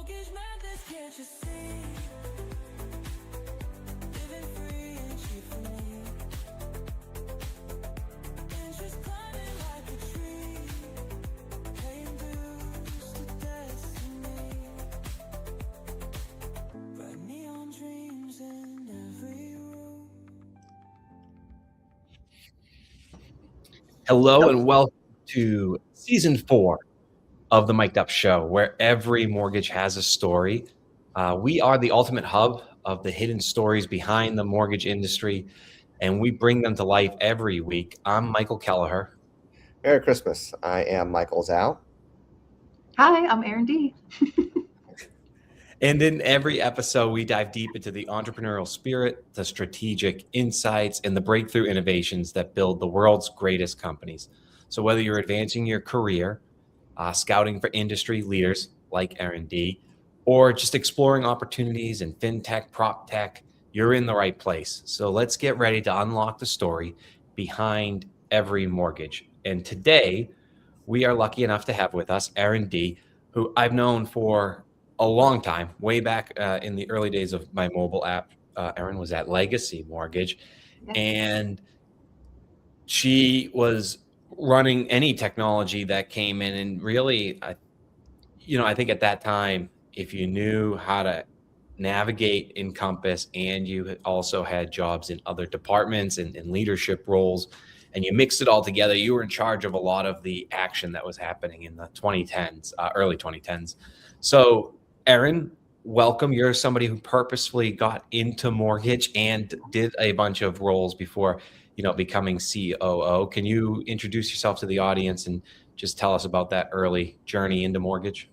Mortgage madness, can't you see? Living free and cheap for me. Interest climbing like a tree. Paying dues to destiny. Bright neon dreams in every room. Hello and welcome to season 4 of the Mic'd Up Show, where every mortgage has a story. We are the ultimate hub of the hidden stories behind the mortgage industry, and we bring them to life every week. I'm Michael Kelleher. Merry Christmas. I am Michael Zhao. Hi, I'm Erin Dee. And in every episode, we dive deep into the entrepreneurial spirit, the strategic insights, and the breakthrough innovations that build the world's greatest companies. So whether you're advancing your career, scouting for industry leaders like Erin Dee, or just exploring opportunities in fintech, prop tech, you're in the right place. So let's get ready to unlock the story behind every mortgage. And today, we are lucky enough to have with us Erin Dee, who I've known for a long time, way back in the early days of my mobile app. Erin was at Legacy Mortgage, and she was running any technology that came in. And really, I think at that time, if you knew how to navigate Encompass and you also had jobs in other departments and leadership roles, and you mixed it all together, you were in charge of a lot of the action that was happening in the 2010s, early 2010s. So, Erin, welcome. You're somebody who purposefully got into mortgage and did a bunch of roles before, becoming COO. Can you introduce yourself to the audience and just tell us about that early journey into mortgage?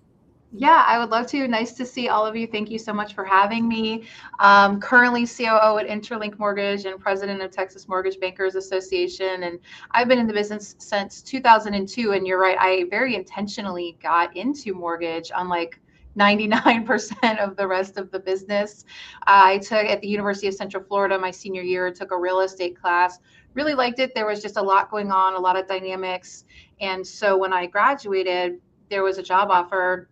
Yeah, I would love to. Nice to see all of you. Thank you so much for having me. Currently COO at Interlink Mortgage and president of Texas Mortgage Bankers Association. And I've been in the business since 2002. And you're right, I very intentionally got into mortgage, unlike 99% of the rest of the business. I took at the University of Central Florida my senior year, took a real estate class, really liked it. There was just a lot going on, a lot of dynamics. And so when I graduated, there was a job offer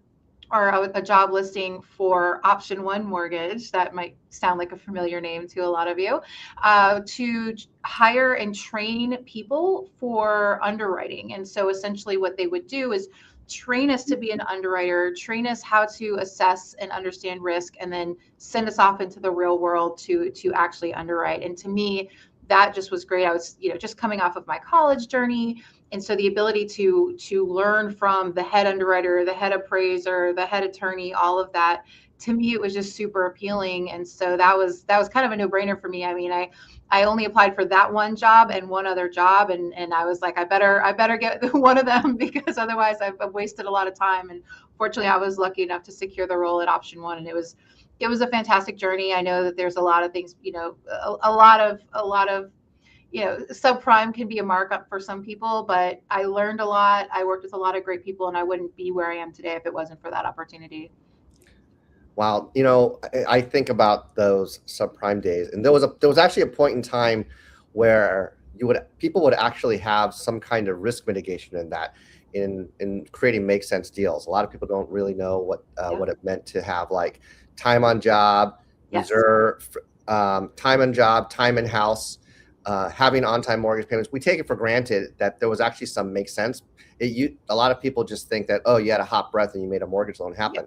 or a job listing for Option One Mortgage. That might sound like a familiar name to a lot of you, to hire and train people for underwriting. And so essentially what they would do is train us to be an underwriter, train us how to assess and understand risk, and then send us off into the real world to actually underwrite. And to me, that just was great. I was, just coming off of my college journey. And so the ability to learn from the head underwriter, the head appraiser, the head attorney, all of that, to me, it was just super appealing. And so that was kind of a no-brainer for me. I mean, I only applied for that one job and one other job. And I was like, I better get one of them, because otherwise I've wasted a lot of time. And fortunately, I was lucky enough to secure the role at Option One. And it was a fantastic journey. I know that there's a lot of things, a lot of subprime can be a markup for some people, but I learned a lot. I worked with a lot of great people, and I wouldn't be where I am today if it wasn't for that opportunity. Wow, I think about those subprime days, and there was actually a point in time where people would actually have some kind of risk mitigation in that, in creating make sense deals. A lot of people don't really know what it meant to have like time on job, reserve, time on job, time in house. Having on-time mortgage payments. We take it for granted that there was actually some make sense. A lot of people just think that, oh, you had a hot breath and you made a mortgage loan happen.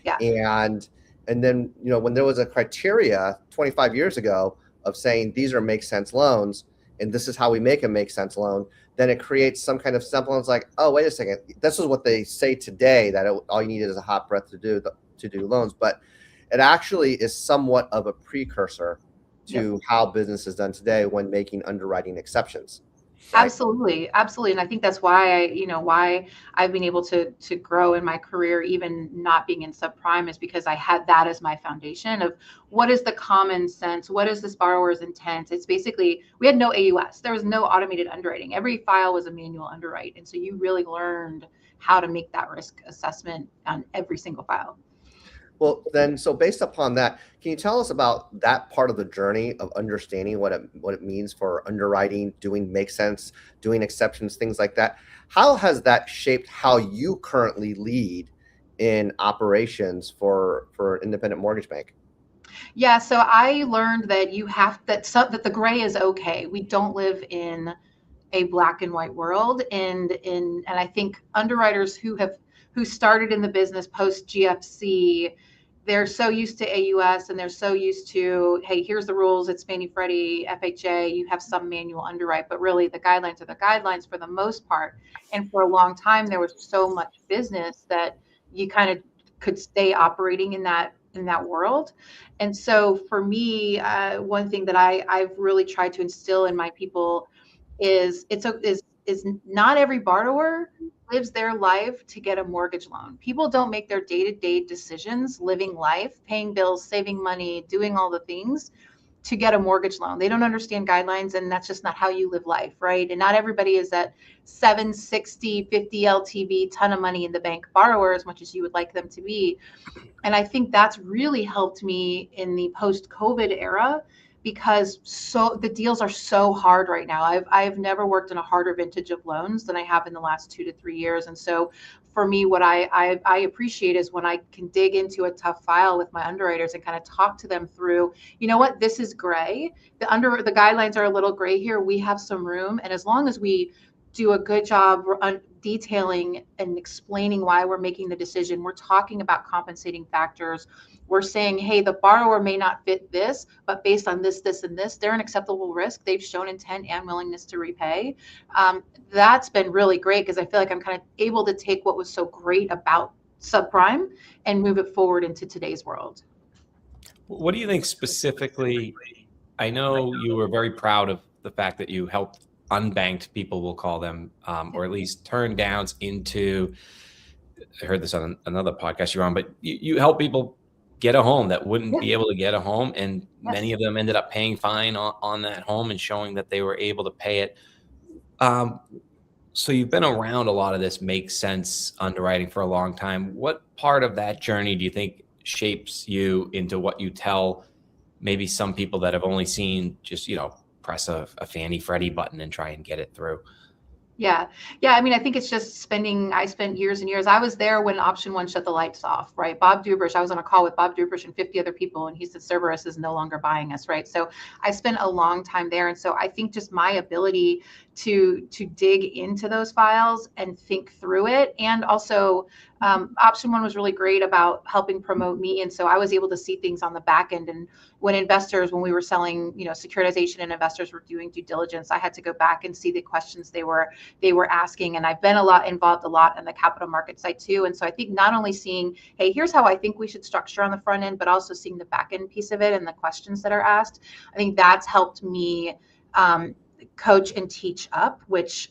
Yeah. And then, when there was a criteria 25 years ago of saying these are make sense loans and this is how we make a make sense loan, then it creates some kind of semblance like, oh, wait a second, this is what they say today, that all you need is a hot breath to do loans. But it actually is somewhat of a precursor to how business is done today when making underwriting exceptions. Right? Absolutely. And I think that's why why I've been able to grow in my career, even not being in subprime, is because I had that as my foundation of what is the common sense, what is this borrower's intent. It's basically, we had no AUS. There was no automated underwriting. Every file was a manual underwrite. And so you really learned how to make that risk assessment on every single file. Well, then, so based upon that, can you tell us about that part of the journey of understanding what it means for underwriting, doing make sense, doing exceptions, things like that? How has that shaped how you currently lead in operations for an independent mortgage bank? Yeah, so I learned that that the gray is okay. We don't live in a black and white world, and I think underwriters who started in the business post GFC, they're so used to AUS and they're so used to, hey, here's the rules, it's Fannie Freddie, FHA, you have some manual underwrite, but really the guidelines are the guidelines for the most part. And for a long time there was so much business that you kind of could stay operating in that world. And so for me, one thing that I've really tried to instill in my people is not every borrower lives their life to get a mortgage loan. People don't make their day-to-day decisions living life, paying bills, saving money, doing all the things to get a mortgage loan. They don't understand guidelines, and that's just not how you live life, right? And not everybody is that 760, 50 LTV, ton of money in the bank borrower as much as you would like them to be. And I think that's really helped me in the post-COVID era, because so the deals are so hard right now. I've never worked in a harder vintage of loans than I have in the last 2 to 3 years. And so for me, what I appreciate is when I can dig into a tough file with my underwriters and kind of talk to them through, you know what, this is gray. The guidelines are a little gray here. We have some room. And as long as we do a good job detailing and explaining why we're making the decision, we're talking about compensating factors. We're saying, hey, the borrower may not fit this, but based on this, this, and this, they're an acceptable risk. They've shown intent and willingness to repay. That's been really great, because I feel like I'm kind of able to take what was so great about subprime and move it forward into today's world. What do you think specifically? I know you were very proud of the fact that you helped unbanked people, we'll call them, or at least turn downs into, I heard this on another podcast you're on, but you help people get a home that wouldn't be able to get a home. And many of them ended up paying fine on that home and showing that they were able to pay it. So you've been around a lot of this make sense underwriting for a long time. What part of that journey do you think shapes you into what you tell maybe some people that have only seen just, press a Fannie Freddie button and try and get it through? Yeah. I mean, I think it's just I spent years and years. I was there when option one shut the lights off, right? Bob Dubrish, I was on a call with Bob Dubrish and 50 other people, and he said, Cerberus is no longer buying us, right? So I spent a long time there. And so I think just my ability to dig into those files and think through it. And also option one was really great about helping promote me. And so I was able to see things on the back end. And when we were selling, securitization and investors were doing due diligence, I had to go back and see the questions they were asking. And I've been involved a lot in the capital market side too. And so I think not only seeing, hey, here's how I think we should structure on the front end, but also seeing the back end piece of it and the questions that are asked. I think that's helped me coach and teach up, which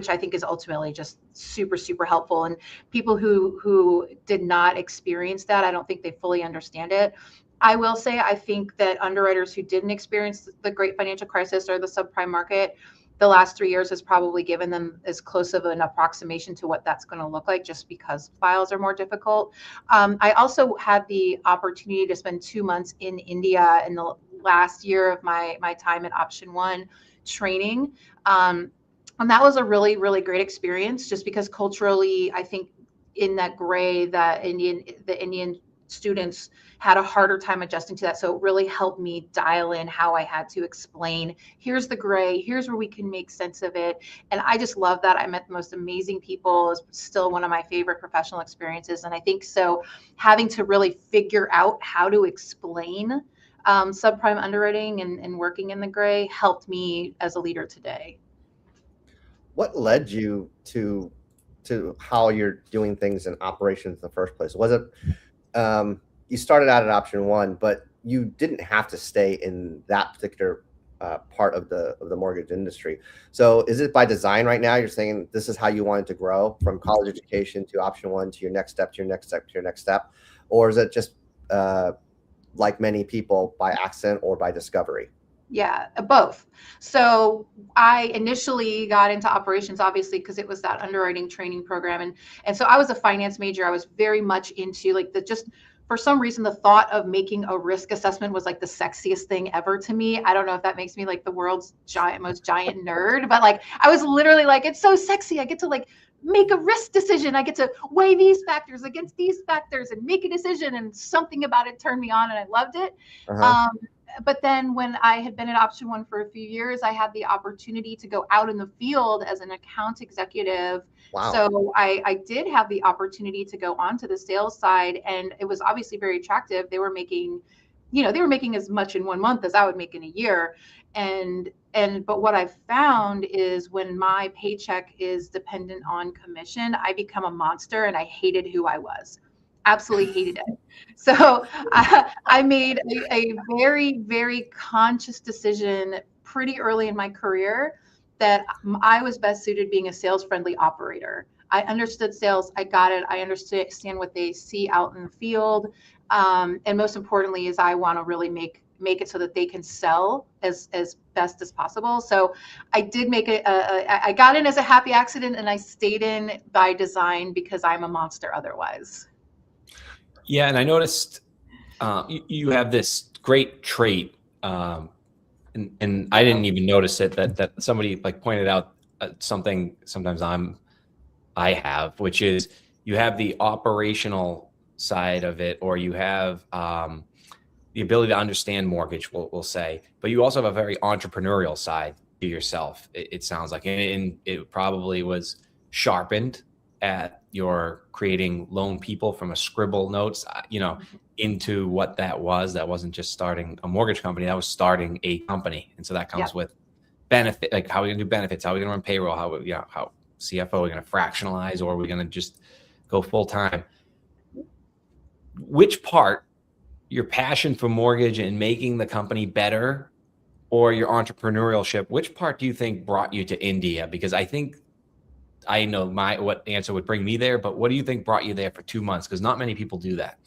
I think is ultimately just super, super helpful. And people who did not experience that, I don't think they fully understand it. I will say, I think that underwriters who didn't experience the great financial crisis or the subprime market, the last 3 years has probably given them as close of an approximation to what that's going to look like, just because files are more difficult. I also had the opportunity to spend 2 months in India in the last year of my time at Option One training. And that was a really, really great experience, just because culturally, I think in that gray, the Indian students had a harder time adjusting to that. So it really helped me dial in how I had to explain, here's the gray, here's where we can make sense of it. And I just love that. I met the most amazing people. It's still one of my favorite professional experiences. And I think so having to really figure out how to explain subprime underwriting and working in the gray helped me as a leader today. What led you to how you're doing things in operations in the first place? Was it you started out at Option One, but you didn't have to stay in that particular part of the mortgage industry. So is it by design right now? You're saying this is how you wanted to grow from college education to Option One to your next step, to your next step, to your next step? Or is it just like many people, by accident or by discovery? Yeah, both. So I initially got into operations, obviously, because it was that underwriting training program. And so I was a finance major. I was very much into just for some reason, the thought of making a risk assessment was like the sexiest thing ever to me. I don't know if that makes me like the world's most giant nerd, but like I was literally like, it's so sexy. I get to like make a risk decision. I get to weigh these factors against these factors and make a decision. And something about it turned me on, and I loved it. But then when I had been at Option One for a few years, I had the opportunity to go out in the field as an account executive. Wow. So I did have the opportunity to go onto the sales side, and it was obviously very attractive. They were making, they were making as much in 1 month as I would make in a year. But what I've found is when my paycheck is dependent on commission, I become a monster, and I hated who I was. Absolutely hated it. So I made a very, very conscious decision pretty early in my career that I was best suited being a sales friendly operator. I understood sales. I got it. I understand what they see out in the field. And most importantly is I want to really make it so that they can sell as best as possible. So I did make it. I got in as a happy accident, and I stayed in by design because I'm a monster otherwise. Yeah, and I noticed you have this great trait, and I didn't even notice it that somebody like pointed out something. Sometimes I have, which is you have the operational side of it, or you have the ability to understand mortgage, we'll say, but you also have a very entrepreneurial side to yourself. It sounds like, and it probably was sharpened at your creating loan people from a scribble notes, into what that was. That wasn't just starting a mortgage company, that was starting a company. And so that comes with benefit, like how are we gonna do benefits, how are we gonna run payroll, how CFO, are we gonna fractionalize, or are we gonna just go full time? Which part, your passion for mortgage and making the company better, or your entrepreneurship, which part do you think brought you to India? Because I think I know what answer would bring me there, but what do you think brought you there for 2 months? Because not many people do that.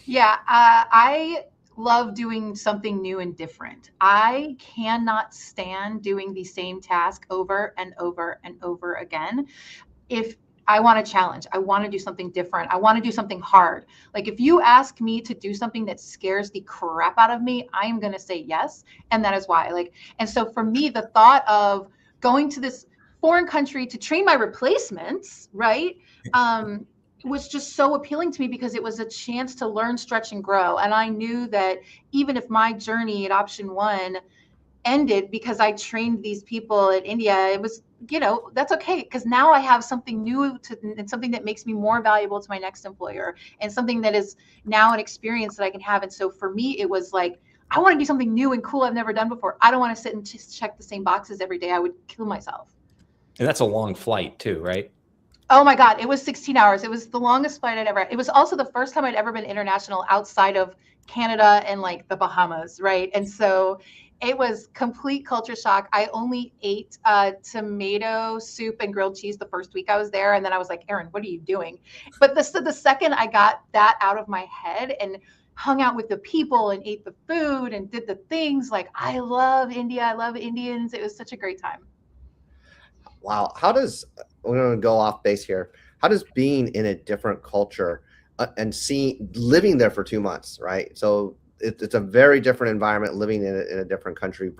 Yeah, I love doing something new and different. I cannot stand doing the same task over and over and over again. If I want a challenge, I want to do something different, I want to do something hard. Like if you ask me to do something that scares the crap out of me, I am going to say yes. And that is why. And so for me, the thought of going to this foreign country to train my replacements, right, was just so appealing to me because it was a chance to learn, stretch, and grow. And I knew that even if my journey at Option One ended because I trained these people in India, it was, that's okay, because now I have something new and something that makes me more valuable to my next employer, and something that is now an experience that I can have. And so for me, it was like, I want to do something new and cool I've never done before. I don't want to sit and just check the same boxes every day. I would kill myself. And that's a long flight too, right? Oh my God, it was 16 hours. It was the longest flight I'd ever had. It was also the first time I'd ever been international outside of Canada and like the Bahamas, right? And so it was complete culture shock. I only ate tomato soup and grilled cheese the first week I was there. And then I was like, Erin, what are you doing? But the second I got that out of my head and hung out with the people and ate the food and did the things, like, I love India. I love Indians. It was such a great time. Wow. We're going to go off base here. How does being in a different culture and living there for 2 months, right? So it's a very different environment living in a different country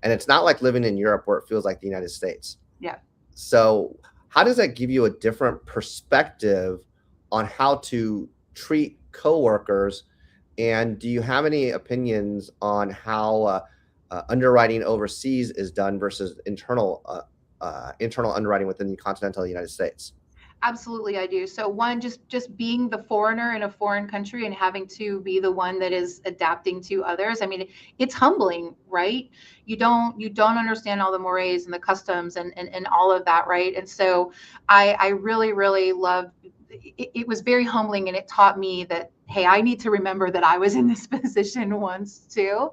and it's not like living in Europe where it feels like the United States. Yeah. So how does that give you a different perspective on how to treat coworkers? And do you have any opinions on how underwriting overseas is done versus internal underwriting within the continental United States? Absolutely, I do. So one, just being the foreigner in a foreign country and having to be the one that is adapting to others. I mean, it's humbling, right? You don't understand all the mores and the customs and all of that, right? And so I really, really loved it. It was very humbling, and it taught me that, hey, I need to remember that I was in this position once too.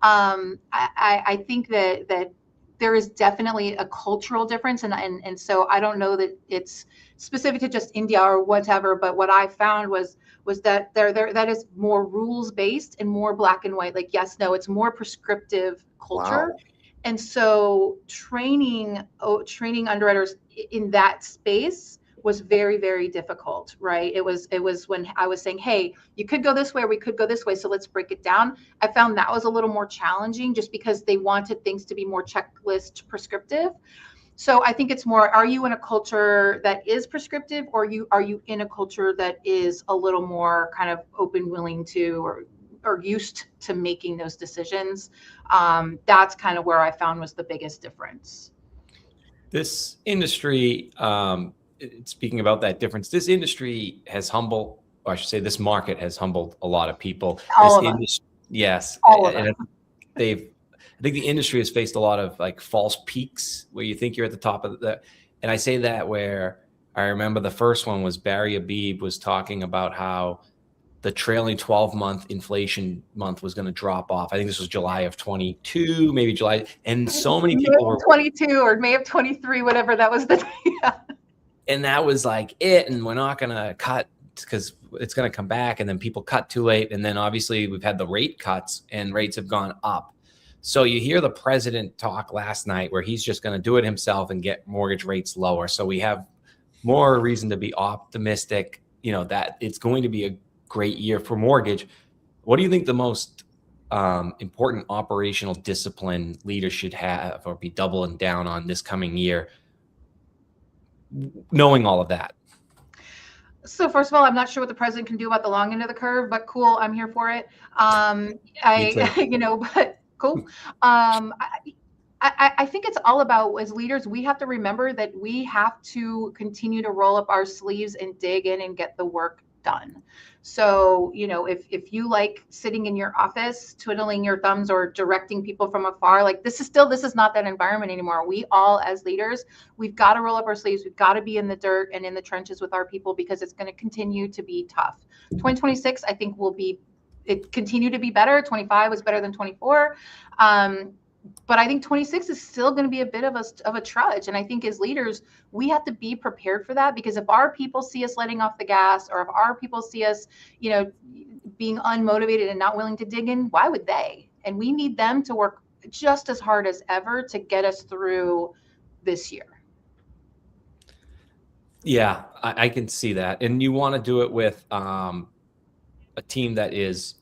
I think that there is definitely a cultural difference, and so I don't know that it's specific to just India or whatever, but what I found was that that is more rules based and more black and white, like yes, no, it's more prescriptive culture. Wow. And so training underwriters in that space was very, very difficult, right? It was when I was saying, hey, you could go this way, or we could go this way, so let's break it down. I found that was a little more challenging just because they wanted things to be more checklist prescriptive. So I think it's more, are you in a culture that is prescriptive, or are you in a culture that is a little more kind of open, willing to, or used to making those decisions? That's kind of where I found was the biggest difference. This industry, speaking about that difference, this industry has humbled, or I should say, this market has humbled a lot of people. All This of us. industry, yes, All of and us. I think the industry has faced a lot of like false peaks where you think you're at the top of the, and I say that where I remember the first one was Barry Abib was talking about how the trailing 12-month inflation month was going to drop off. I think this was July of 22, maybe July. And so many people were 22 or May of 23, whatever that was the yeah. And that was like it. And we're not going to cut because it's going to come back. And then people cut too late. And then obviously we've had the rate cuts and rates have gone up. So you hear the president talk last night where he's just going to do it himself and get mortgage rates lower. So we have more reason to be optimistic, that it's going to be a great year for mortgage. What do you think the most important operational discipline leaders should have or be doubling down on this coming year, knowing all of that? So first of all, I'm not sure what the president can do about the long end of the curve, but cool, I'm here for it. But cool. I think it's all about, as leaders, we have to remember that we have to continue to roll up our sleeves and dig in and get the work done. So, if you like sitting in your office, twiddling your thumbs or directing people from afar, like this is not that environment anymore. We all, as leaders, we've got to roll up our sleeves. We've got to be in the dirt and in the trenches with our people because it's going to continue to be tough. 2026, I think it continue to be better. 25 was better than 24. But I think 26 is still going to be a bit of a trudge. And I think as leaders, we have to be prepared for that, because if our people see us letting off the gas, or if our people see us, being unmotivated and not willing to dig in, why would they? And we need them to work just as hard as ever to get us through this year. Yeah, I can see that. And you want to do it with a team that is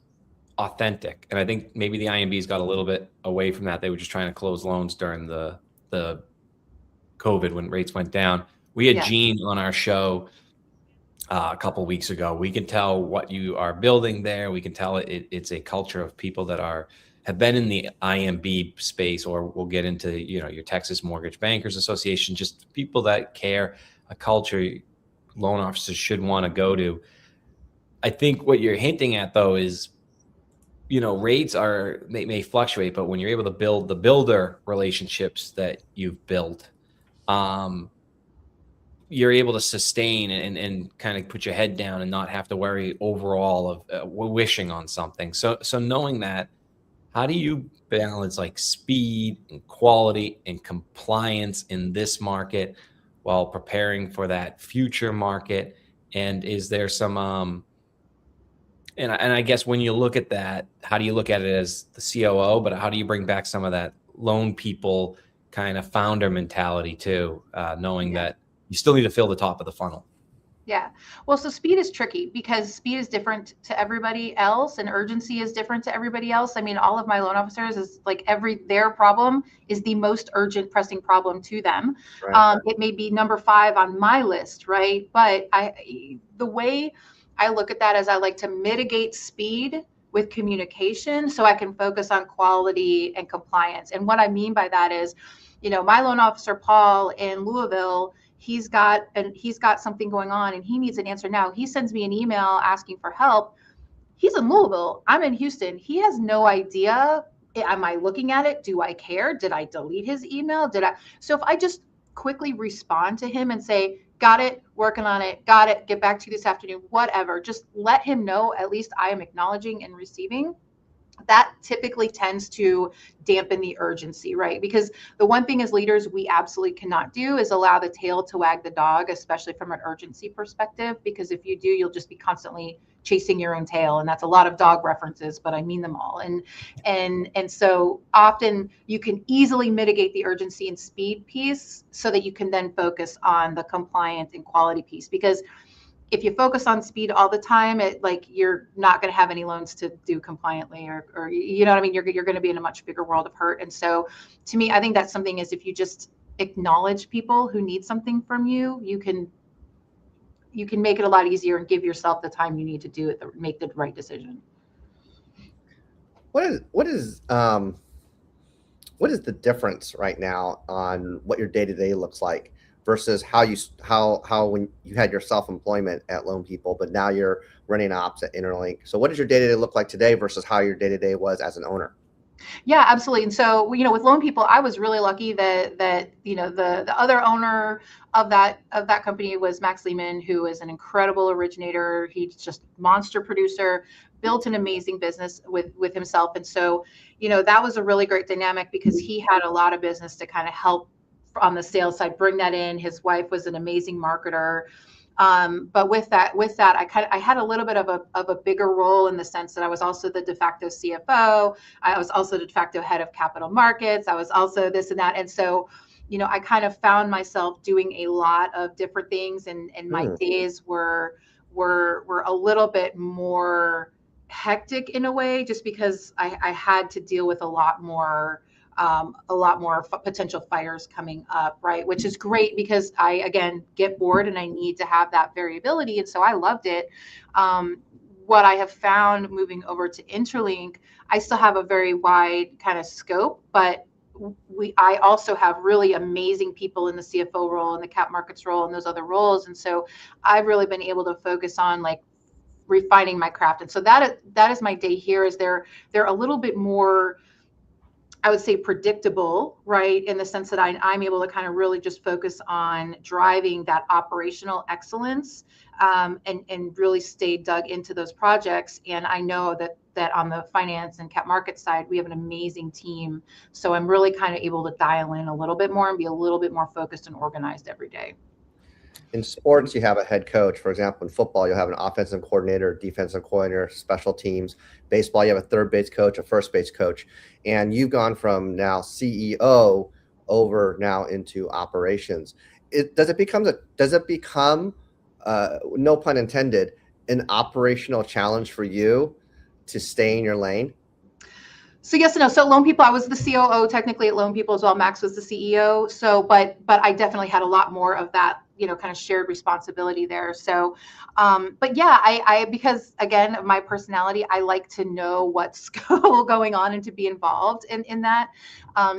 authentic. And I think maybe the IMBs got a little bit away from that. They were just trying to close loans during the COVID when rates went down. We had Gene on our show a couple weeks ago. We can tell what you are building there. We can tell it's a culture of people that have been in the IMB space, or we'll get into, your Texas Mortgage Bankers Association, just people that care, a culture loan officers should want to go to. I think what you're hinting at though is, rates may fluctuate, but when you're able to build the builder relationships that you've built, you're able to sustain and kind of put your head down and not have to worry overall of wishing on something. So knowing that, how do you balance like speed and quality and compliance in this market while preparing for that future market? And is there some And I guess when you look at that, how do you look at it as the COO, but how do you bring back some of that loan people kind of founder mentality too, knowing that you still need to fill the top of the funnel? Yeah. Well, so speed is tricky because speed is different to everybody else and urgency is different to everybody else. I mean, all of my loan officers is like their problem is the most urgent pressing problem to them. Right. It may be number 5 on my list, right? But the way I look at that as I like to mitigate speed with communication so I can focus on quality and compliance. And what I mean by that is, my loan officer, Paul, in Louisville, he's got something going on and he needs an answer now. He sends me an email asking for help. He's in Louisville. I'm in Houston. He has no idea. Am I looking at it? Do I care? Did I delete his email? So if I just quickly respond to him and say, got it, working on it, got it, get back to you this afternoon, whatever. Just let him know, at least I am acknowledging and receiving. that typically tends to dampen the urgency, right? Because the one thing as leaders we absolutely cannot do is allow the tail to wag the dog, especially from an urgency perspective, because if you do, you'll just be constantly chasing your own tail. And that's a lot of dog references, but I mean them all. And so often you can easily mitigate the urgency and speed piece so that you can then focus on the compliance and quality piece. Because if you focus on speed all the time, you're not going to have any loans to do compliantly, or you know what I mean? You're going to be in a much bigger world of hurt. And so to me, I think that's something is if you just acknowledge people who need something from you, you can make it a lot easier and give yourself the time you need to do it, make the right decision. What is the difference right now on what your day-to-day looks like versus how when you had your self-employment at Loan People, but now you're running ops at Interlink? So what does your day-to-day look like today versus how your day-to-day was as an owner? Yeah, absolutely. And so, with Loan People, I was really lucky that the other owner of that company was Max Lehman, who is an incredible originator. He's just monster producer, built an amazing business with himself. And so, that was a really great dynamic because he had a lot of business to kind of help on the sales side, bring that in. His wife was an amazing marketer. But with that, I had a little bit of a bigger role in the sense that I was also the de facto CFO. I was also the de facto head of capital markets. I was also this and that. And so, I kind of found myself doing a lot of different things, and my days were a little bit more hectic in a way, just because I had to deal with a lot more potential fires coming up, right? Which is great because I, again, get bored and I need to have that variability. And so I loved it. What I have found moving over to Interlink, I still have a very wide kind of scope, but I also have really amazing people in the CFO role and the cap markets role and those other roles. And so I've really been able to focus on refining my craft. And so that is my day here. Is they're a little bit more, I would say, predictable, right? In the sense that I'm able to kind of really just focus on driving that operational excellence, and really stay dug into those projects. And I know that on the finance and cap market side, we have an amazing team. So I'm really kind of able to dial in a little bit more and be a little bit more focused and organized every day. In sports, you have a head coach. For example, in football, you'll have an offensive coordinator, defensive coordinator, special teams. Baseball, you have a third base coach, a first base coach. And you've gone from now CEO over now into operations. Does it become, no pun intended, an operational challenge for you to stay in your lane? So yes and no. So Loan People, I was the COO technically at Loan People as well. Max was the CEO. So, but I definitely had a lot more of that, kind of shared responsibility there. So, but yeah, I because again of my personality, I like to know what's going on and to be involved in that.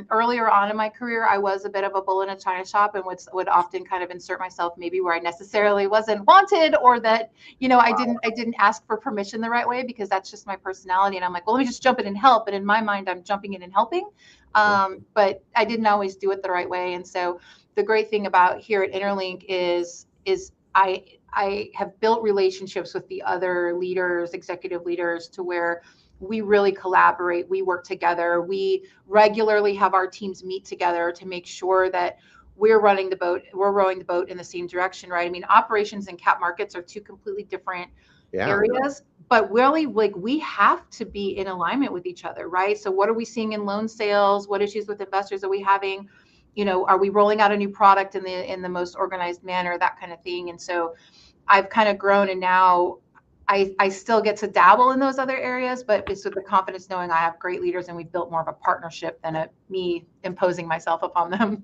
Earlier on in my career, I was a bit of a bull in a china shop and would often kind of insert myself maybe where I necessarily wasn't wanted, or that, I didn't ask for permission the right way, because that's just my personality. And I'm like, well, let me just jump in and help. And in my mind, I'm jumping in and helping. But I didn't always do it the right way. And so the great thing about here at Interlink is I have built relationships with the other leaders, executive leaders, to where we really collaborate. We work together. We regularly have our teams meet together to make sure that we're rowing the boat in the same direction, right? I mean, operations and cap markets are two completely different areas, but really, we have to be in alignment with each other, right? So what are we seeing in loan sales? What issues with investors are we having? Are we rolling out a new product in the most organized manner, that kind of thing. And so I've kind of grown, and now I still get to dabble in those other areas, but it's with the confidence knowing I have great leaders and we've built more of a partnership than me imposing myself upon them.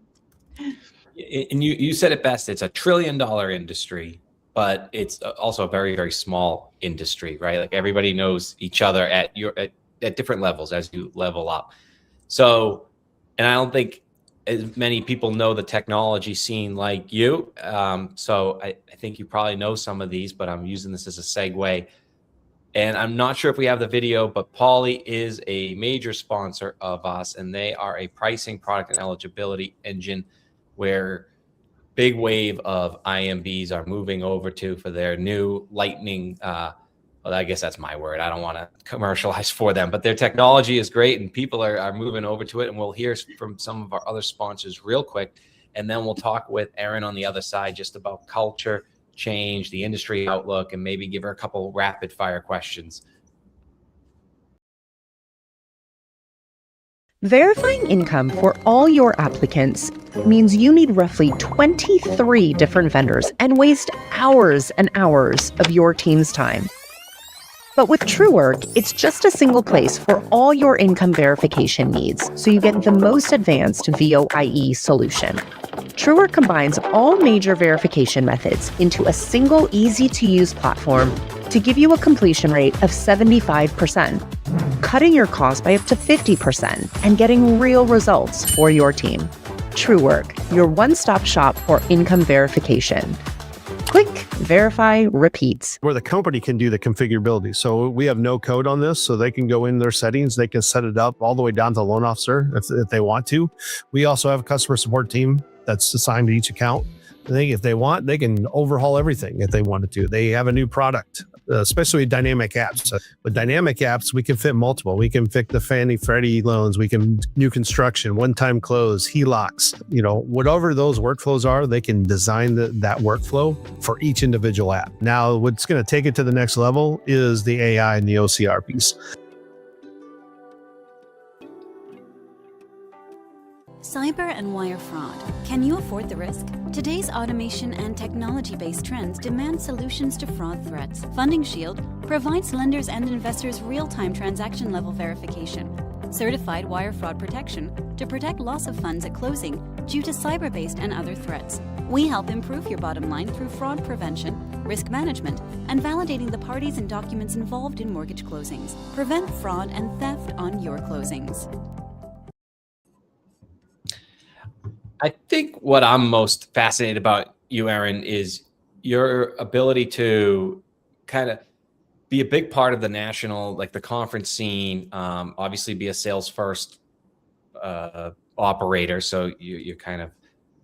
And you said it best. It's a $1 trillion industry, but it's also a very, very small industry, right? Like everybody knows each other at different levels as you level up. So, and I don't think as many people know the technology scene like you. So I think you probably know some of these, but I'm using this as a segue. And I'm not sure if we have the video, but Pauly is a major sponsor of us, and they are a pricing, product, and eligibility engine where big wave of IMBs are moving over to for their new Lightning well, I guess that's my word. I don't want to commercialize for them, but their technology is great and people are moving over to it. And we'll hear from some of our other sponsors real quick. And then we'll talk with Erin on the other side just about culture, change, the industry outlook, and maybe give her a couple rapid fire questions. Verifying income for all your applicants means you need roughly 23 different vendors and waste hours and hours of your team's time. But with TrueWork, it's just a single place for all your income verification needs, so you get the most advanced VOIE solution. TrueWork combines all major verification methods into a single, easy-to-use platform to give you a completion rate of 75%, cutting your costs by up to 50% and getting real results for your team. TrueWork, your one-stop shop for income verification. Click, verify, repeat. Where the company can do the configurability. So we have no code on this, so they can go in their settings, they can set it up all the way down to the loan officer if they want to. We also have a customer support team that's assigned to each account. If they want, they can overhaul everything if they wanted to. They have a new product, especially dynamic apps. So with dynamic apps, we can fit multiple. We can fit the Fannie Freddie loans. We can new construction, one-time close, HELOCs. Whatever those workflows are, they can design that workflow for each individual app. Now, what's going to take it to the next level is the AI and the OCR piece. Cyber and wire fraud. Can you afford the risk? Today's automation and technology-based trends demand solutions to fraud threats. Funding Shield provides lenders and investors real-time transaction-level verification, certified wire fraud protection to protect loss of funds at closing due to cyber-based and other threats. We help improve your bottom line through fraud prevention, risk management, and validating the parties and documents involved in mortgage closings. Prevent fraud and theft on your closings. I think what I'm most fascinated about you, Erin, is your ability to kind of be a big part of the national, like the conference scene, obviously be a sales first operator. So you're kind of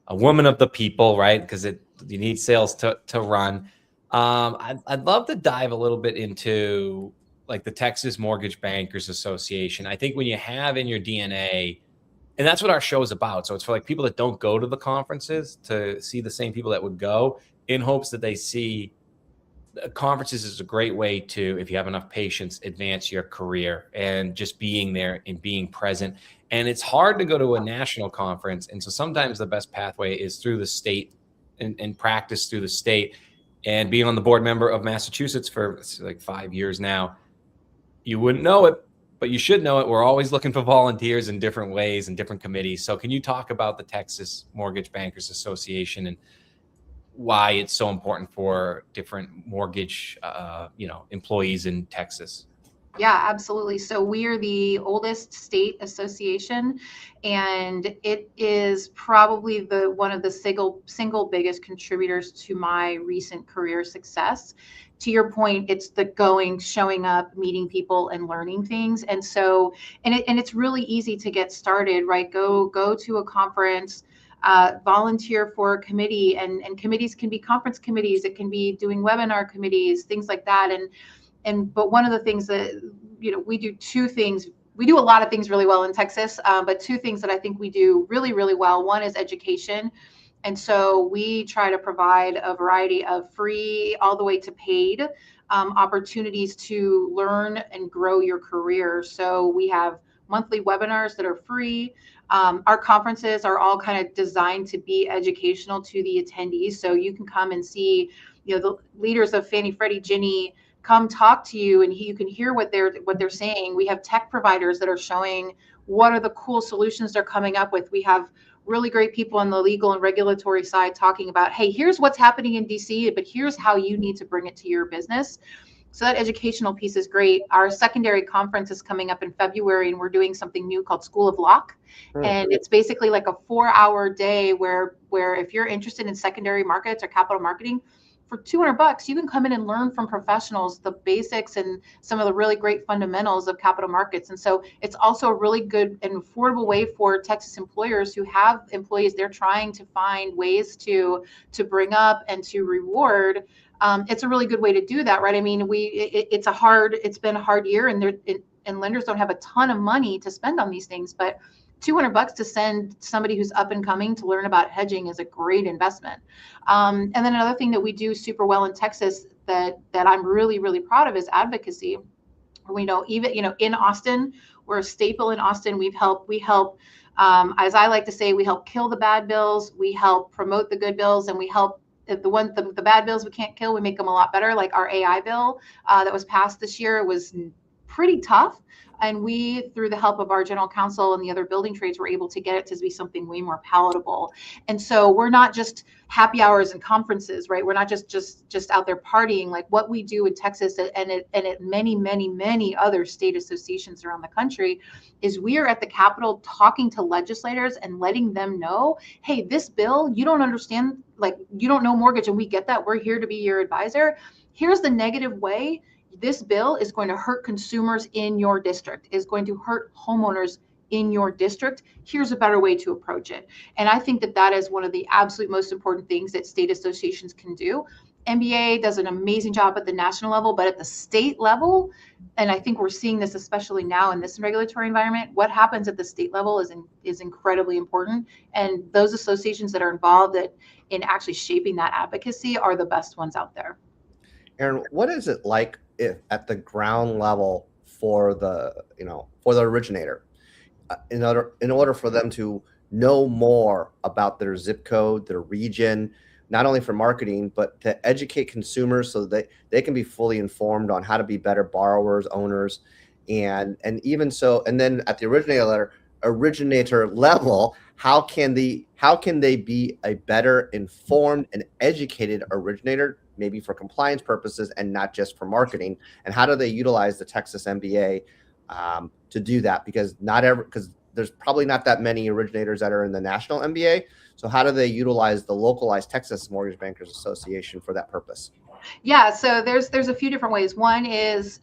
a woman of the people, right? Because you need sales to run. I'd love to dive a little bit into like the Texas Mortgage Bankers Association. I think when you have in your DNA, and that's what our show is about. So it's for like people that don't go to the conferences to see the same people that would go, in hopes that they see conferences is a great way to, if you have enough patience, advance your career and just being there and being present. And it's hard to go to a national conference. And so sometimes the best pathway is through the state and practice through the state. And being on the board member of Massachusetts for like 5 years now, you wouldn't know it, but you should know it. We're always looking for volunteers in different ways and different committees. So can you talk about the Texas Mortgage Bankers Association and why it's so important for different mortgage, employees in Texas? Yeah, absolutely. So we are the oldest state association, and it is probably one of the single biggest contributors to my recent career success. To your point, it's the going, showing up, meeting people, and learning things. And so, and it's really easy to get started, right? Go to a conference, volunteer for a committee, and committees can be conference committees. It can be doing webinar committees, things like that. But one of the things that, we do two things. We do a lot of things really well in Texas, but two things that I think we do really, really well. One is education. And so we try to provide a variety of free all the way to paid opportunities to learn and grow your career. So we have monthly webinars that are free. Our conferences are all kind of designed to be educational to the attendees. So you can come and see, the leaders of Fannie Freddie Ginnie come talk to you, and you can hear what they're saying. We have tech providers that are showing what are the cool solutions they're coming up with. We have really great people on the legal and regulatory side talking about, hey, here's what's happening in DC, but here's how you need to bring it to your business. So that educational piece is great. Our secondary conference is coming up in February, and we're doing something new called School of Lock. And it's basically like a 4-hour day where if you're interested in secondary markets or capital marketing, for $200, you can come in and learn from professionals the basics and some of the really great fundamentals of capital markets. And so it's also a really good and affordable way for Texas employers who have employees they're trying to find ways to bring up and to reward. It's a really good way to do that, right? I mean, it's been a hard year, and lenders don't have a ton of money to spend on these things, but $200 to send somebody who's up and coming to learn about hedging is a great investment. And then another thing that we do super well in Texas that I'm really, really proud of is advocacy. We know even, in Austin, we're a staple in Austin. We help, as I like to say, we help kill the bad bills. We help promote the good bills, and we help the bad bills we can't kill, we make them a lot better. Like our AI bill that was passed this year was pretty tough. And we, through the help of our general counsel and the other building trades, were able to get it to be something way more palatable. And so we're not just happy hours and conferences, right? We're not just out there partying. Like what we do in Texas and at many, many, many other state associations around the country is we are at the Capitol talking to legislators and letting them know, hey, this bill, you don't understand, like you don't know mortgage, and we get that. We're here to be your advisor. Here's the negative way this bill is going to hurt consumers in your district, is going to hurt homeowners in your district. Here's a better way to approach it. And I think that is one of the absolute most important things that state associations can do. MBA does an amazing job at the national level, but at the state level, and I think we're seeing this especially now in this regulatory environment, what happens at the state level is incredibly important. And those associations that are involved in actually shaping that advocacy are the best ones out there. Erin, what is it like if at the ground level for the originator, in order for them to know more about their zip code, their region, not only for marketing, but to educate consumers so that they can be fully informed on how to be better borrowers, owners, and even so, and then at the originator level, how can they be a better informed and educated originator, maybe for compliance purposes and not just for marketing? And how do they utilize the Texas MBA to do that? Because there's probably not that many originators that are in the national MBA. So how do they utilize the localized Texas Mortgage Bankers Association for that purpose? Yeah, so there's a few different ways. One is,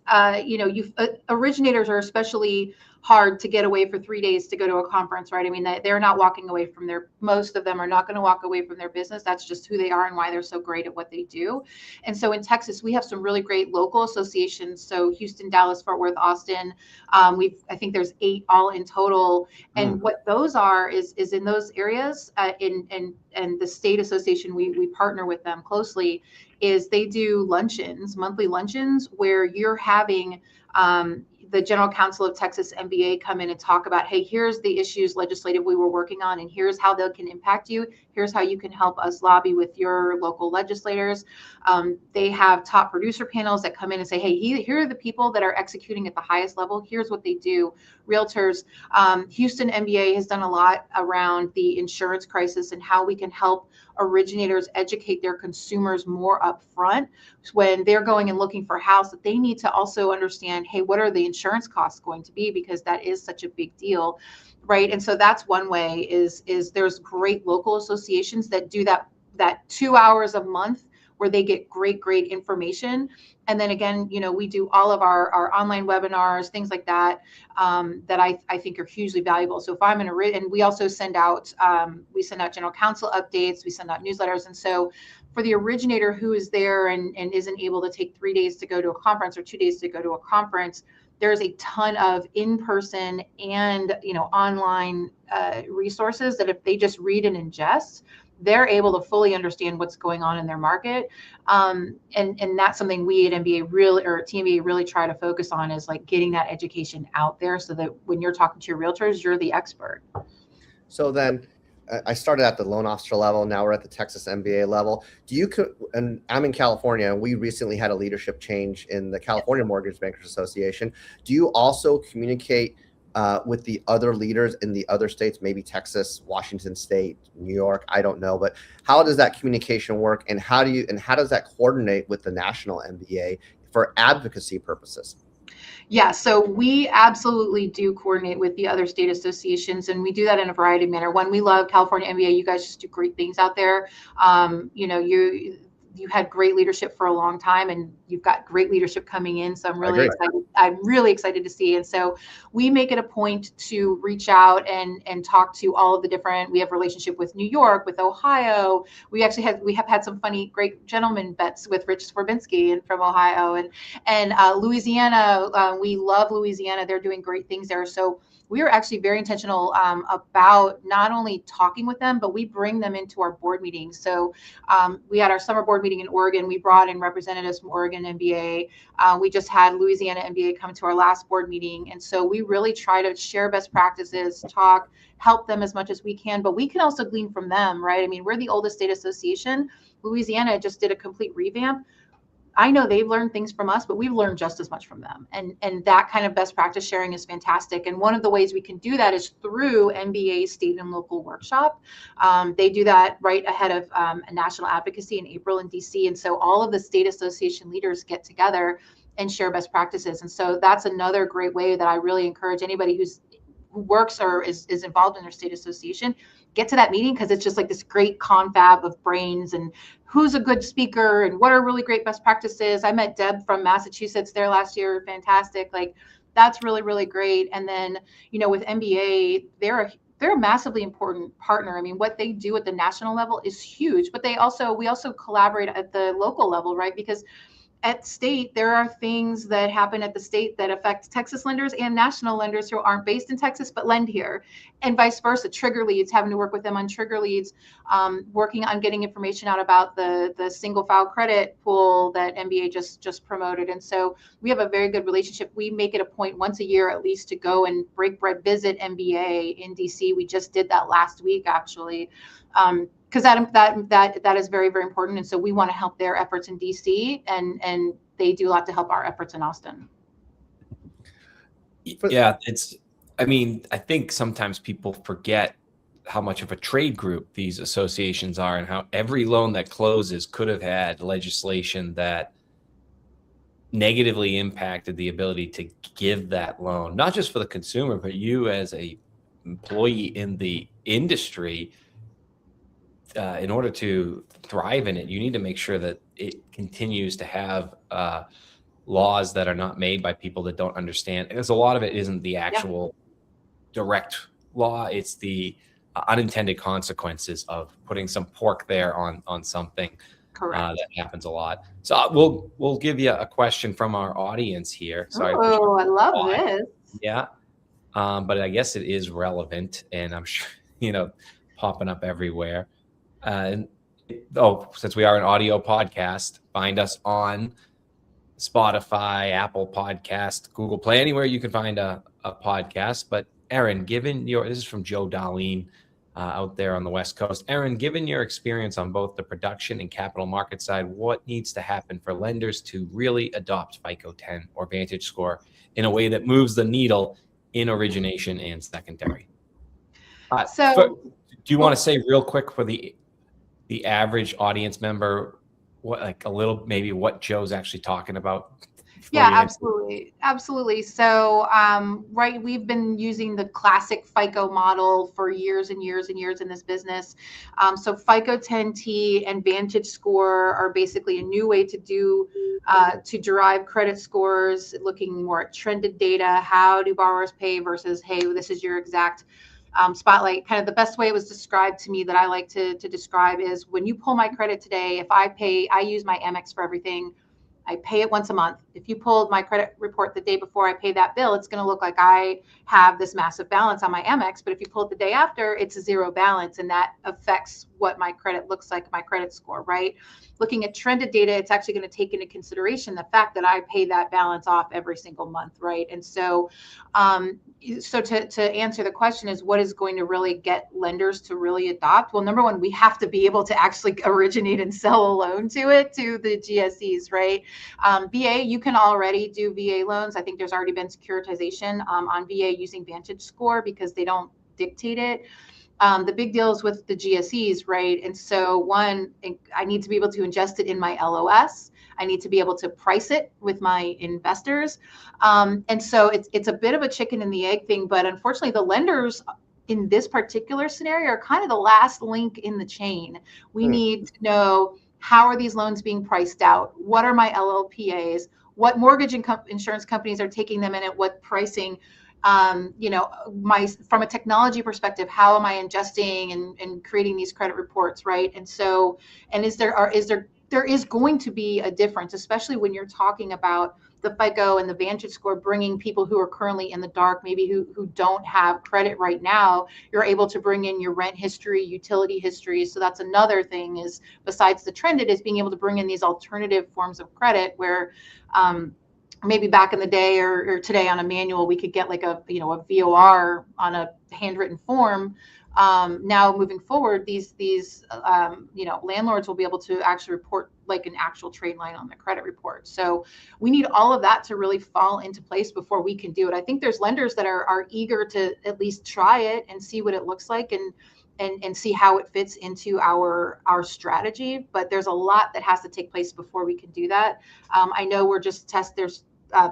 originators are especially hard to get away for 3 days to go to a conference, right? I mean, they're not walking away from most of them are not going to walk away from their business. That's just who they are and why they're so great at what they do. And so in Texas, we have some really great local associations. So Houston, Dallas, Fort Worth, Austin. I think there's 8 all in total. And what those are is in those areas, and the state association, we partner with them closely, is they do monthly luncheons, where you're having the General Counsel of Texas MBA come in and talk about, hey, here's the issues legislative we were working on, and here's how they can impact you. Here's how you can help us lobby with your local legislators. They have top producer panels that come in and say, hey, here are the people that are executing at the highest level. Here's what they do. Realtors. Houston MBA has done a lot around the insurance crisis and how we can help originators educate their consumers more upfront when they're going and looking for a house, that they need to also understand, hey, what are the insurance costs going to be? Because that is such a big deal, right? And so that's one way is there's great local associations that do that 2 hours a month where they get great information. And then again, we do all of our online webinars, things like that, that I think are hugely valuable. So if I'm and we also send out general counsel updates, we send out newsletters. And so for the originator who is there and isn't able to take 3 days to go to a conference or 2 days to go to a conference, there's a ton of in-person and online resources that if they just read and ingest, they're able to fully understand what's going on in their market. And that's something we at MBA or TMBA really try to focus on, is like getting that education out there so that when you're talking to your realtors, you're the expert. So then I started at the loan officer level. Now we're at the Texas MBA level. And I'm in California, and we recently had a leadership change in the California Mortgage Bankers Association. Do you also communicate with the other leaders in the other states, maybe Texas, Washington State, New York? I don't know, but how does that communication work, and how does that coordinate with the national MBA for advocacy purposes? Yeah, so we absolutely do coordinate with the other state associations, and we do that in a variety of manner. One, we love California MBA. You guys just do great things out there. you had great leadership for a long time, and you've got great leadership coming in. So I'm really agree. excited. I'm really excited to see. And so we make it a point to reach out and talk to all of the different. We have relationship with New York, with Ohio. We have had some funny, great gentleman bets with Rich Swerbinsky and from Ohio, and Louisiana. We love Louisiana. They're doing great things there. So we are actually very intentional about not only talking with them, but we bring them into our board meetings. So we had our summer board meeting in Oregon. We brought in representatives from Oregon MBA. We just had Louisiana MBA come to our last board meeting. And so we really try to share best practices, talk, help them as much as we can, but we can also glean from them, right? I mean, we're the oldest state association. Louisiana just did a complete revamp. I know they've learned things from us, but we've learned just as much from them. And that kind of best practice sharing is fantastic. And one of the ways we can do that is through MBA state and local workshop. They do that right ahead of a national advocacy in April in DC. And so all of the state association leaders get together and share best practices. And so that's another great way that I really encourage anybody who works or is involved in their state association, get to that meeting, because it's just like this great confab of brains and who's a good speaker and what are really great best practices. I met Deb from Massachusetts there last year. Fantastic. Like that's really, really great. And then, with MBA, they're a massively important partner. I mean, what they do at the national level is huge, but we also collaborate at the local level, right? Because at state, there are things that happen at the state that affect Texas lenders and national lenders who aren't based in Texas but lend here, and vice versa. Trigger leads, having to work with them on trigger leads, working on getting information out about the single file credit pool that MBA just promoted. And so we have a very good relationship. We make it a point once a year at least to go and break bread, visit MBA in DC. We just did that last week, actually. Because that is very, very important. And so we want to help their efforts in DC, and they do a lot to help our efforts in Austin. Yeah, I think sometimes people forget how much of a trade group these associations are, and how every loan that closes could have had legislation that negatively impacted the ability to give that loan, not just for the consumer, but you as a employee in the industry. In order to thrive in it, you need to make sure that it continues to have laws that are not made by people that don't understand. Because a lot of it isn't the actual direct law; it's the unintended consequences of putting some pork there on something. Correct. That happens a lot. So we'll give you a question from our audience here. Sorry. Oh, I love this. Yeah, but I guess it is relevant, and I'm sure popping up everywhere. Since we are an audio podcast, find us on Spotify, Apple Podcast, Google Play, anywhere you can find a podcast. But Erin, this is from Joe Darlene out there on the West Coast. Erin, given your experience on both the production and capital market side, what needs to happen for lenders to really adopt FICO 10 or Vantage Score in a way that moves the needle in origination and secondary? Do you want to say real quick for the average audience member, what Joe's actually talking about? Yeah, absolutely. So, we've been using the classic FICO model for years and years and years in this business. So FICO 10T and Vantage Score are basically a new way to derive credit scores, looking more at trended data. How do borrowers pay versus, hey, this is your exact spotlight. Kind of the best way it was described to me that I like to describe is, when you pull my credit today, if I use my Amex for everything. I pay it once a month. If you pulled my credit report the day before I pay that bill, it's going to look like I have this massive balance on my Amex. But if you pull it the day after, it's a zero balance, and that affects what my credit looks like, my credit score, right? Looking at trended data, it's actually going to take into consideration the fact that I pay that balance off every single month, right? And so, to answer the question is, what is going to really get lenders to really adopt? Well, number one, we have to be able to actually originate and sell a loan to the GSEs, right? VA, you can already do VA loans. I think there's already been securitization on VA using Vantage Score because they don't dictate it. The big deal is with the GSEs, right? And so one, I need to be able to ingest it in my LOS. I need to be able to price it with my investors. And so it's a bit of a chicken and the egg thing, but unfortunately the lenders in this particular scenario are kind of the last link in the chain. We need to know how are these loans being priced out? What are my LLPAs? What mortgage insurance companies are taking them in at what pricing? From a technology perspective, how am I ingesting and creating these credit reports, right? And so, and there is going to be a difference, especially when you're talking about the FICO and the Vantage score, bringing people who are currently in the dark, maybe who don't have credit right now. You're able to bring in your rent history, utility history. So that's another thing, is besides the trend, it is being able to bring in these alternative forms of credit where maybe back in the day or today on a manual, we could get like a VOR on a handwritten form. Now moving forward, these landlords will be able to actually report like an actual trade line on the credit report. So we need all of that to really fall into place before we can do it. I think there's lenders that are eager to at least try it and see what it looks like and see how it fits into our strategy. But there's a lot that has to take place before we can do that. I know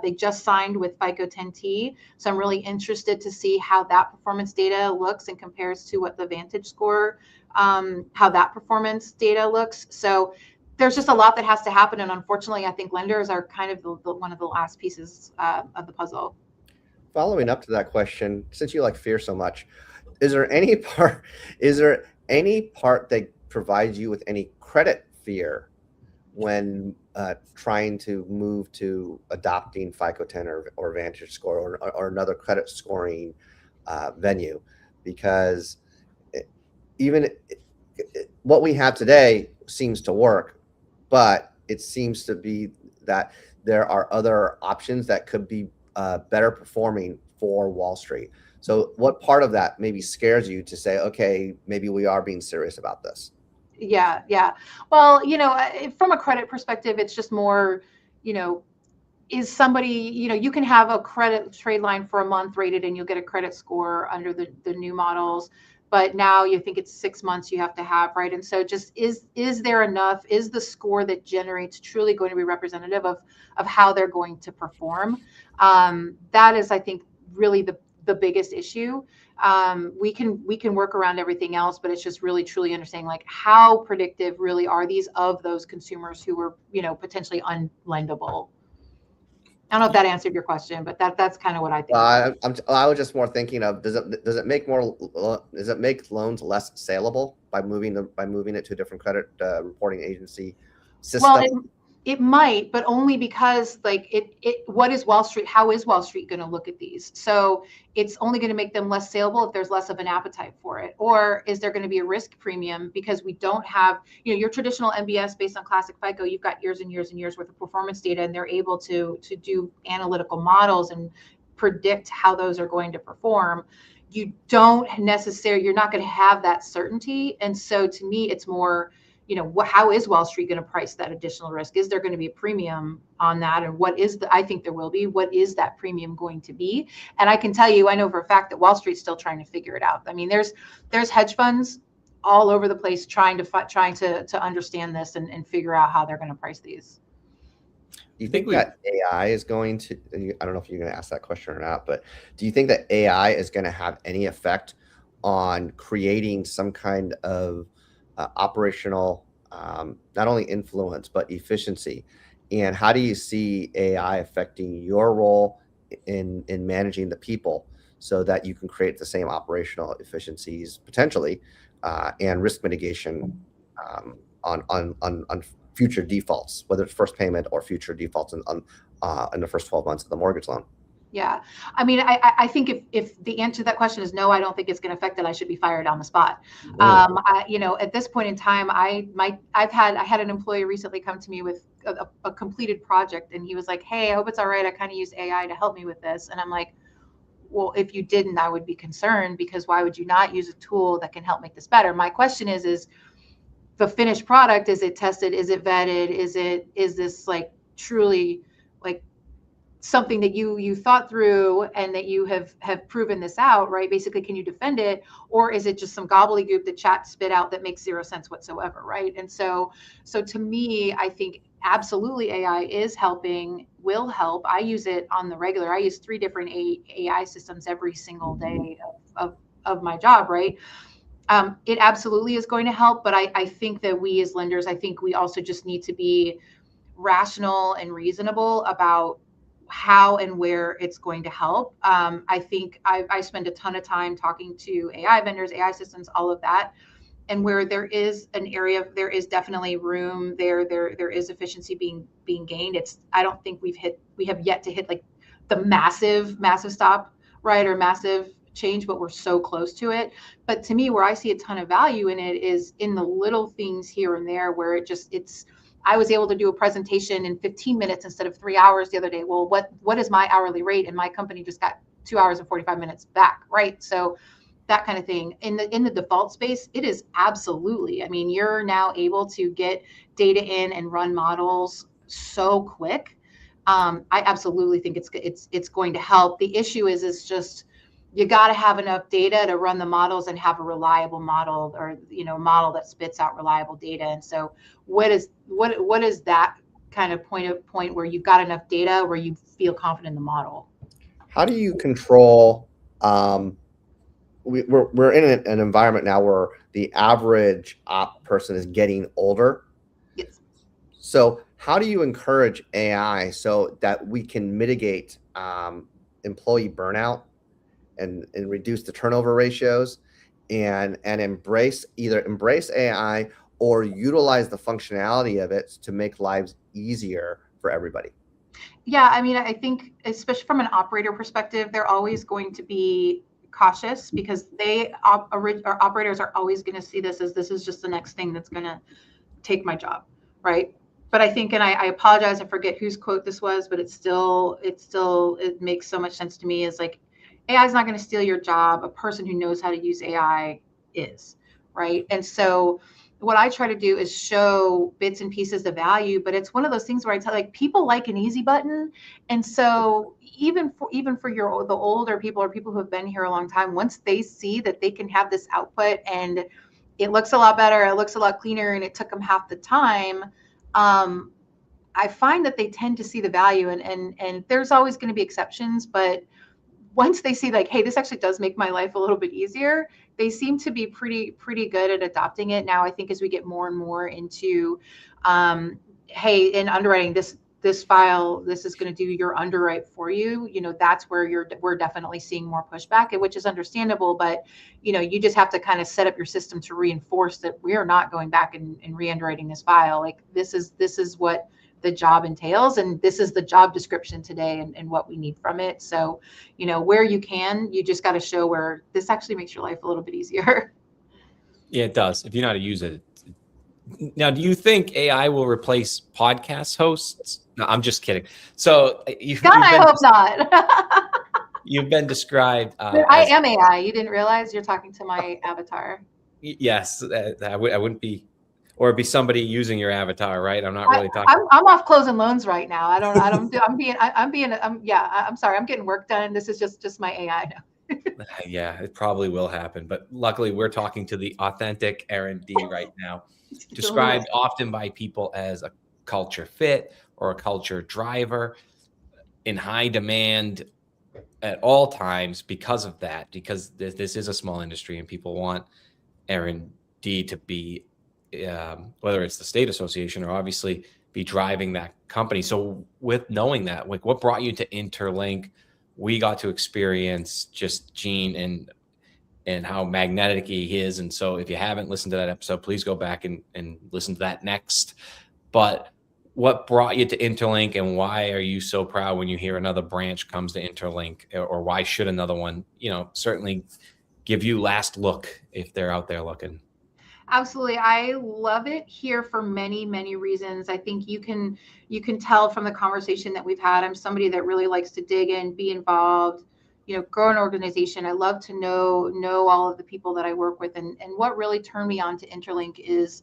they just signed with FICO 10T. So I'm really interested to see how that performance data looks and compares to what the Vantage score, how that performance data looks. So there's just a lot that has to happen. And unfortunately, I think lenders are kind of one of the last pieces of the puzzle. Following up to that question, since you like fear so much, is there any part that provides you with any credit fear when trying to move to adopting FICO 10 or Vantage score or another credit scoring venue? Because what we have today seems to work, but it seems to be that there are other options that could be better performing for Wall Street. So what part of that maybe scares you to say, okay, maybe we are being serious about this? Yeah. Well, from a credit perspective, it's just more, is somebody, you can have a credit trade line for a month rated and you'll get a credit score under the new models. But now you think it's 6 months you have to have, right? And so just is there enough? Is the score that generates truly going to be representative of how they're going to perform? That is, I think, really the biggest issue. We can work around everything else, but it's just really truly understanding like how predictive really are these of those consumers who were potentially unlendable. I don't know if that answered your question, but that's kind of what I think. I was just more thinking of does it make loans less saleable by moving it to a different credit reporting agency system? Well, it might, but only because what is Wall Street? How is Wall Street going to look at these? So it's only going to make them less saleable if there's less of an appetite for it. Or is there going to be a risk premium because we don't have, your traditional MBS based on classic FICO, you've got years and years and years worth of performance data, and they're able to do analytical models and predict how those are going to perform. You're not going to have that certainty. And so to me, it's more, how is Wall Street going to price that additional risk? Is there going to be a premium on that? And I think there will be, what is that premium going to be? And I can tell you, I know for a fact that Wall Street's still trying to figure it out. I mean, there's hedge funds all over the place trying to understand this and figure out how they're going to price these. Do you think that AI is going to, I don't know if you're going to ask that question or not, but do you think that AI is going to have any effect on creating some kind of operational, not only influence, but efficiency? And how do you see AI affecting your role in managing the people so that you can create the same operational efficiencies potentially and risk mitigation on future defaults, whether it's first payment or future defaults in the first 12 months of the mortgage loan? Yeah. I mean, I think if the answer to that question is no, I don't think it's going to affect it. I should be fired on the spot. At this point in time, I had an employee recently come to me with a completed project, and he was like, "Hey, I hope it's all right. I kind of used AI to help me with this." And I'm like, "Well, if you didn't, I would be concerned, because why would you not use a tool that can help make this better?" My question is the finished product, is it tested? Is it vetted? Is this like truly like something that you thought through and that you have proven this out, right? Basically, can you defend it? Or is it just some gobbledygook that chat spit out that makes zero sense whatsoever, right? And so to me, I think absolutely AI is helping, will help. I use it on the regular. I use 3 different AI systems every single day of my job, right? It absolutely is going to help, but I think that we as lenders, I think we also just need to be rational and reasonable about how and where it's going to help. I think I spend a ton of time talking to AI vendors, AI systems, all of that. And where there is an area, there is definitely room there. There is efficiency being gained. I don't think we have yet to hit like the massive stop, right, or massive change, but we're so close to it. But to me, where I see a ton of value in it is in the little things here and there, where it's. I was able to do a presentation in 15 minutes instead of 3 hours the other day. Well, what is my hourly rate? And my company just got 2 hours and 45 minutes back, right? So that kind of thing. In the default space, it is absolutely. I mean, you're now able to get data in and run models so quick. I absolutely think it's going to help. The issue is just you got to have enough data to run the models and have a reliable model, or model that spits out reliable data. And so what is that kind of point where you've got enough data where you feel confident in the model? How do you control we're in an environment now where the average op person is getting older. Yes. So how do you encourage AI so that we can mitigate employee burnout and reduce the turnover ratios and embrace AI or utilize the functionality of it to make lives easier for everybody? Yeah, I mean, I think especially from an operator perspective, they're always going to be cautious because operators are always going to see this is just the next thing that's going to take my job, right? But I think, and I apologize, I forget whose quote this was, but it makes so much sense to me, is like, AI is not going to steal your job. A person who knows how to use AI is, right? And so what I try to do is show bits and pieces of value, but it's one of those things where I tell, like, people like an easy button. And so even for the older people or people who have been here a long time, once they see that they can have this output and it looks a lot better, it looks a lot cleaner, and it took them half the time, I find that they tend to see the value. And there's always going to be exceptions, but once they see like, hey, this actually does make my life a little bit easier, they seem to be pretty good at adopting it. Now, I think as we get more and more into, hey, in underwriting, this file, this is going to do your underwrite for you. That's where we're definitely seeing more pushback, which is understandable. But you just have to kind of set up your system to reinforce that we are not going back and re-underwriting this file. Like this is what the job entails, and this is the job description today and what we need from it. So where you can, you just got to show where this actually makes your life a little bit easier. Yeah, it does. If you know how to use it. Now, do you think AI will replace podcast hosts? No, I'm just kidding. So I hope not. You've been described. I am AI. You didn't realize? You're talking to my avatar. Yes, I wouldn't be. Or it'd be somebody using your avatar, right? I'm not really talking. I'm off closing loans right now. I'm sorry. I'm getting work done. This is just my AI now. Yeah, it probably will happen. But luckily, we're talking to the authentic Erin Dee right now, described often by people as a culture fit or a culture driver, in high demand at all times because of that, because this is a small industry and people want Erin Dee to be, whether it's the state association or obviously be driving that company. So with knowing that, like, what brought you to Interlink? We got to experience just Gene and how magnetic he is. And so if you haven't listened to that episode, please go back and listen to that next. But what brought you to Interlink, and why are you so proud when you hear another branch comes to Interlink, or why should another one, certainly give you last look if they're out there looking? Absolutely. I love it here for many, many reasons. I think you can tell from the conversation that we've had. I'm somebody that really likes to dig in, be involved, grow an organization. I love to know all of the people that I work with. And what really turned me on to Interlink is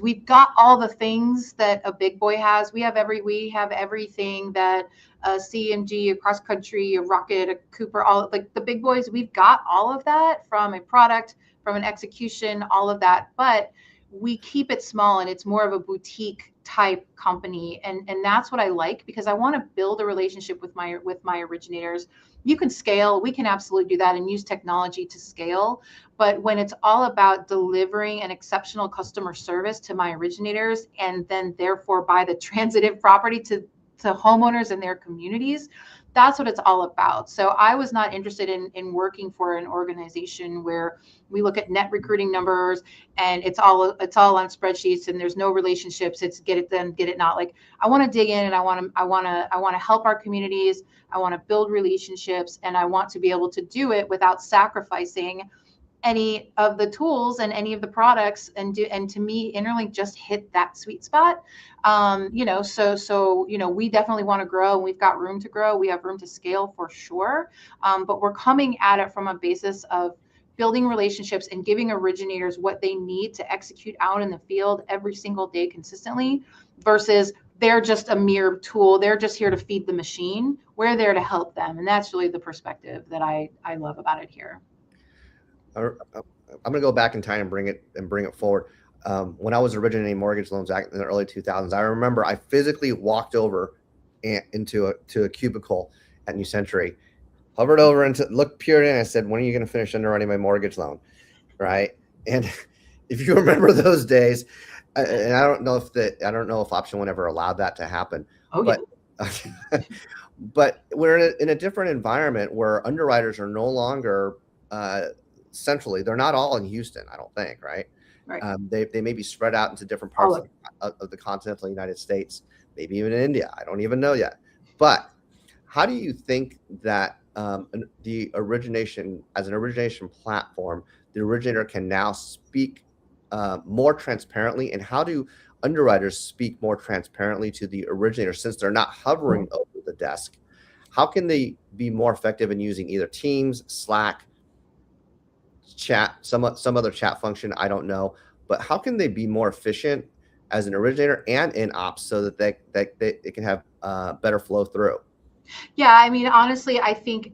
we've got all the things that a big boy has. We have everything that a CMG, a cross country, a Rocket, a Cooper, all like the big boys. We've got all of that, from a product, from an execution, all of that. But we keep it small, and it's more of a boutique type company, and that's what I like, because I want to build a relationship with my originators. You can scale, we can absolutely do that and use technology to scale, but when it's all about delivering an exceptional customer service to my originators, and then therefore by the transitive property to homeowners and their communities, that's what it's all about. So I was not interested in working for an organization where we look at net recruiting numbers and it's all on spreadsheets and there's no relationships. It's get it done, get it not. Like, I want to dig in, and I want to help our communities. I want to build relationships, and I want to be able to do it without sacrificing any of the tools and any of the products, and to me, Interlink just hit that sweet spot. So we definitely want to grow, and we've got room to grow. We have room to scale for sure. But we're coming at it from a basis of building relationships and giving originators what they need to execute out in the field every single day consistently, versus they're just a mere tool. They're just here to feed the machine. We're there to help them. And that's really the perspective that I love about it here. I'm going to go back in time and bring it forward. When I was originating mortgage loans back in the early 2000s, I remember I physically walked over into a cubicle at New Century, hovered over and peered in. I said, "When are you going to finish underwriting my mortgage loan?" Right. And if you remember those days, and I don't know if Option One ever allowed that to happen. Oh, but, yeah. But we're in a different environment where underwriters are no longer centrally. They're not all in Houston, I don't think, right? Right. They may be spread out into different parts of the continental United States, maybe even in India. I don't even know yet. But how do you think that the origination, as an origination platform, the originator can now speak more transparently, and how do underwriters speak more transparently to the originator, since they're not hovering over the desk? How can they be more effective in using either Teams, Slack, chat, some other chat function? I don't know, but how can they be more efficient as an originator and in ops, so that they can have better flow through? Yeah, I mean, honestly, I think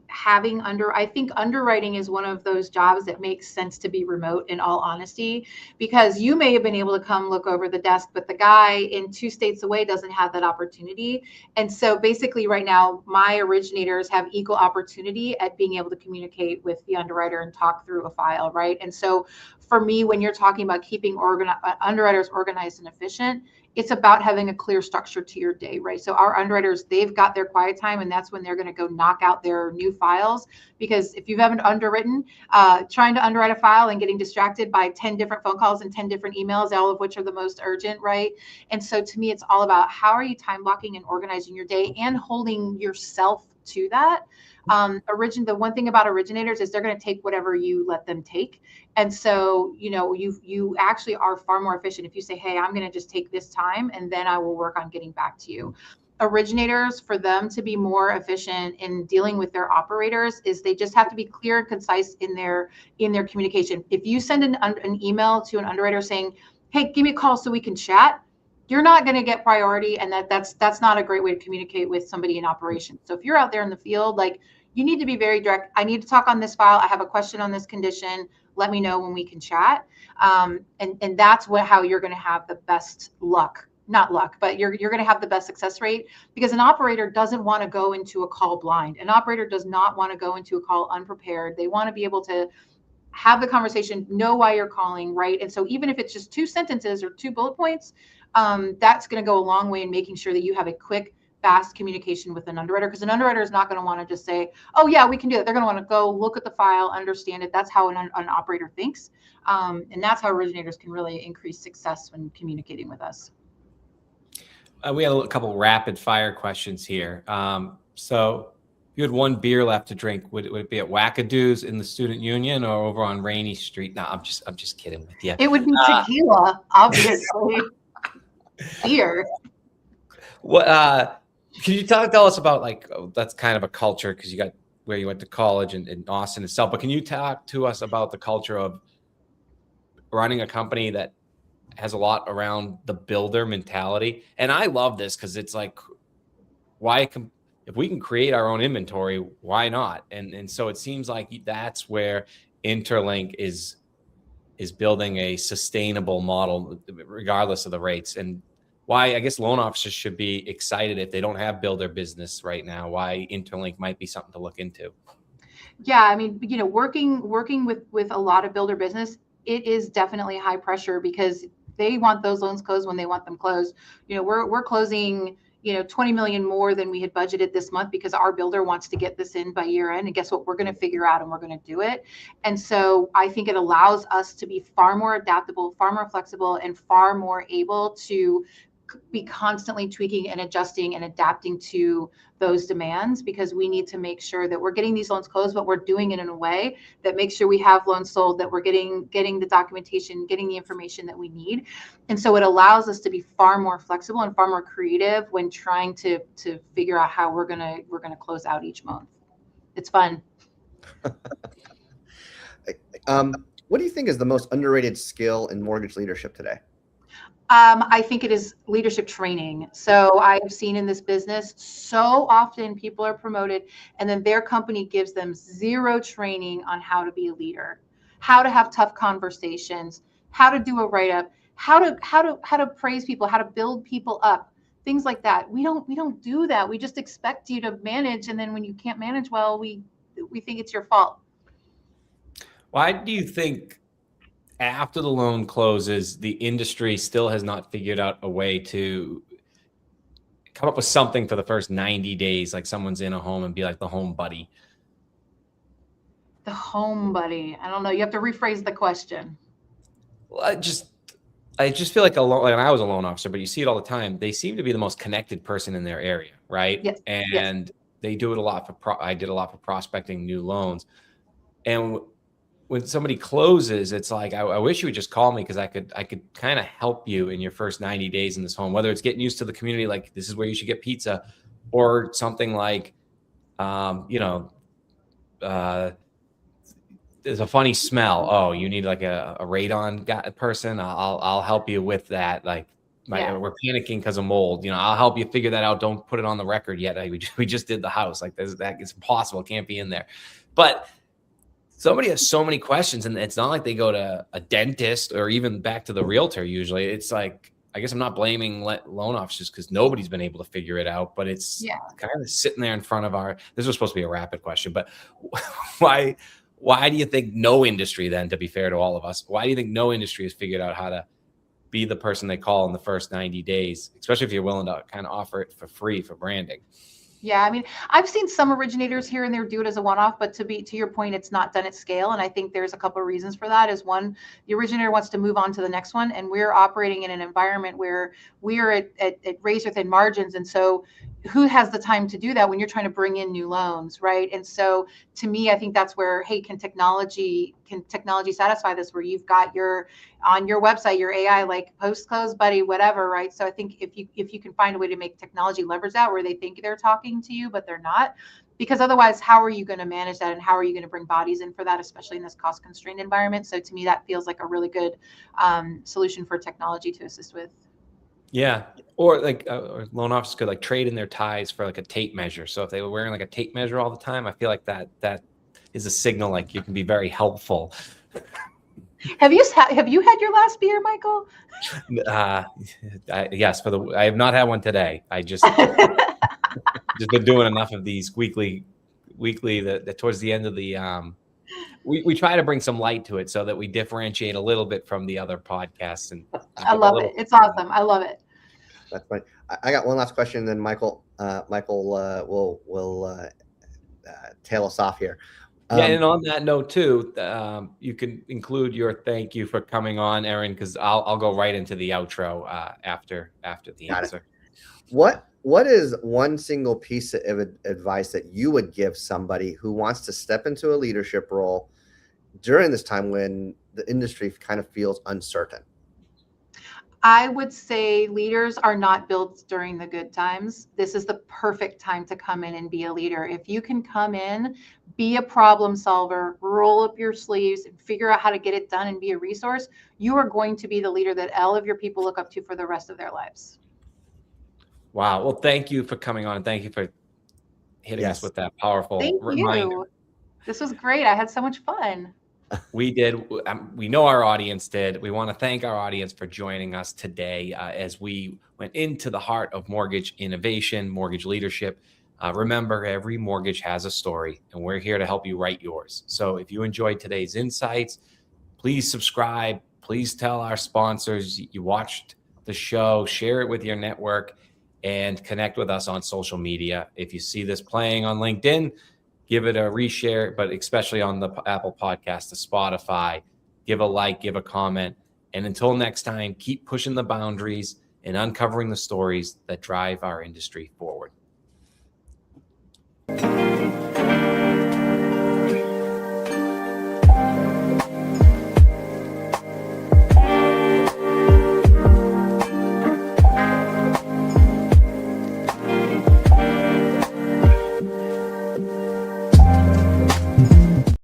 underwriting is one of those jobs that makes sense to be remote, in all honesty, because you may have been able to come look over the desk, but the guy in 2 states away doesn't have that opportunity. And so basically right now, my originators have equal opportunity at being able to communicate with the underwriter and talk through a file, right? And so for me, when you're talking about keeping underwriters organized and efficient, it's about having a clear structure to your day, right? So our underwriters, they've got their quiet time, and that's when they're going to go knock out their new files. Because if you haven't underwritten, trying to underwrite a file and getting distracted by 10 different phone calls and 10 different emails, all of which are the most urgent, right? And so to me, it's all about how are you time blocking and organizing your day and holding yourself to that. The one thing about originators is they're going to take whatever you let them take. And so, you actually are far more efficient if you say, hey, I'm going to just take this time and then I will work on getting back to you. Originators, for them to be more efficient in dealing with their operators, is they just have to be clear and concise in their communication. If you send an email to an underwriter saying, hey, give me a call so we can chat, you're not going to get priority, and that's not a great way to communicate with somebody in operations. So if you're out there in the field, like, you need to be very direct. I need to talk on this file. I have a question on this condition. Let me know when we can chat. And that's how you're going to have the best luck. Not luck, but you're going to have the best success rate, because an operator doesn't want to go into a call blind. An operator does not want to go into a call unprepared. They want to be able to have the conversation, know why you're calling, right? And so even if it's just 2 sentences or 2 bullet points, that's going to go a long way in making sure that you have a quick, fast communication with an underwriter, because an underwriter is not going to want to just say, oh yeah, we can do it. They're going to want to go look at the file, understand it. That's how an operator thinks. And that's how originators can really increase success when communicating with us. We had a couple rapid fire questions here. So if you had 1 beer left to drink, would it be at Wackadoo's in the Student Union or over on Rainy Street? No, I'm just kidding with you. It would be tequila, obviously. Beer. What? Can you tell us about, like, that's kind of a culture, because you got where you went to college in Austin itself, but can you talk to us about the culture of running a company that has a lot around the builder mentality? And I love this, because it's like, if we can create our own inventory, why not? And so it seems like that's where Interlink is is building a sustainable model regardless of the rates, and why I guess loan officers should be excited if they don't have builder business right now, why Interlink might be something to look into. Yeah, I mean, working with a lot of builder business, it is definitely high pressure because they want those loans closed when they want them closed. We're closing 20 million more than we had budgeted this month because our builder wants to get this in by year end. And guess what? We're going to figure out and we're going to do it. And so I think it allows us to be far more adaptable, far more flexible, and far more able to be constantly tweaking and adjusting and adapting to those demands, because we need to make sure that we're getting these loans closed, but we're doing it in a way that makes sure we have loans sold, that we're getting the documentation, getting the information that we need. And so it allows us to be far more flexible and far more creative when trying to figure out how we're gonna close out each month. It's fun. What do you think is the most underrated skill in mortgage leadership today? I think it is leadership training. So I've seen in this business so often people are promoted and then their company gives them zero training on how to be a leader, how to have tough conversations, how to do a write-up, how to praise people, how to build people up, things like that. We don't do that. We just expect you to manage, and then when you can't manage well, we think it's your fault. Why do you think after the loan closes, the industry still has not figured out a way to come up with something for the first 90 days, like someone's in a home and be like the home buddy? The home buddy. I don't know. You have to rephrase the question. Well, I just feel like I was a loan officer, but you see it all the time. They seem to be the most connected person in their area, right? Yes. And they do it a lot I did a lot for prospecting new loans. And when somebody closes, it's like, I wish you would just call me because I could kind of help you in your first 90 days in this home, whether it's getting used to the community, like this is where you should get pizza, or something like, there's a funny smell. Oh, you need like a radon person. I'll help you with that. Like we're panicking because of mold. I'll help you figure that out. Don't put it on the record yet. We just did the house. Like that it's impossible. It can't be in there. But somebody has so many questions, and it's not like they go to a dentist or even back to the realtor. Usually it's like, I guess I'm not blaming loan officers because nobody's been able to figure it out, but it's kind of sitting there in front of this was supposed to be a rapid question, but why do you think no industry then, to be fair to all of us, why do you think no industry has figured out how to be the person they call in the first 90 days, especially if you're willing to kind of offer it for free for branding? Yeah, I mean, I've seen some originators here and there do it as a one-off, but to your point, it's not done at scale. And I think there's a couple of reasons for that. Is one, the originator wants to move on to the next one, and we're operating in an environment where we are at razor thin margins. And so who has the time to do that when you're trying to bring in new loans, right? And so to me, I think that's where, hey, can technology satisfy this, where you've got on your website, your AI, like post-close buddy, whatever, right? So I think if you can find a way to make technology leverage that, where they think they're talking to you, but they're not, because otherwise, how are you going to manage that, and how are you going to bring bodies in for that, especially in this cost-constrained environment? So to me, that feels like a really good solution for technology to assist with. Yeah. Or like loan officers could like trade in their ties for like a tape measure. So if they were wearing like a tape measure all the time, I feel like that is a signal like you can be very helpful. Have you had your last beer, Michael? Yes, I have not had one today. I just been doing enough of these weekly that towards the end of the we try to bring some light to it so that we differentiate a little bit from the other podcasts. And I love it. It's awesome. I love it. That's funny. I got one last question, and then Michael will tail us off here. Yeah, and on that note too, you can include your thank you for coming on, Erin, because I'll go right into the outro after the answer. What is one single piece of advice that you would give somebody who wants to step into a leadership role during this time when the industry kind of feels uncertain? I would say leaders are not built during the good times. This is the perfect time to come in and be a leader. If you can come in, be a problem solver, roll up your sleeves, and figure out how to get it done and be a resource, you are going to be the leader that all of your people look up to for the rest of their lives. Wow. Well, thank you for coming on. Thank you for hitting us with that powerful reminder. This was great. I had so much fun. We did. We know our audience did. We want to thank our audience for joining us today as we went into the heart of mortgage innovation, mortgage leadership. Remember, every mortgage has a story, and we're here to help you write yours. So if you enjoyed today's insights, please subscribe. Please tell our sponsors you watched the show, share it with your network, and connect with us on social media. If you see this playing on LinkedIn, give it a reshare, but especially on the Apple Podcast, the Spotify, give a like, give a comment. And until next time, keep pushing the boundaries and uncovering the stories that drive our industry forward.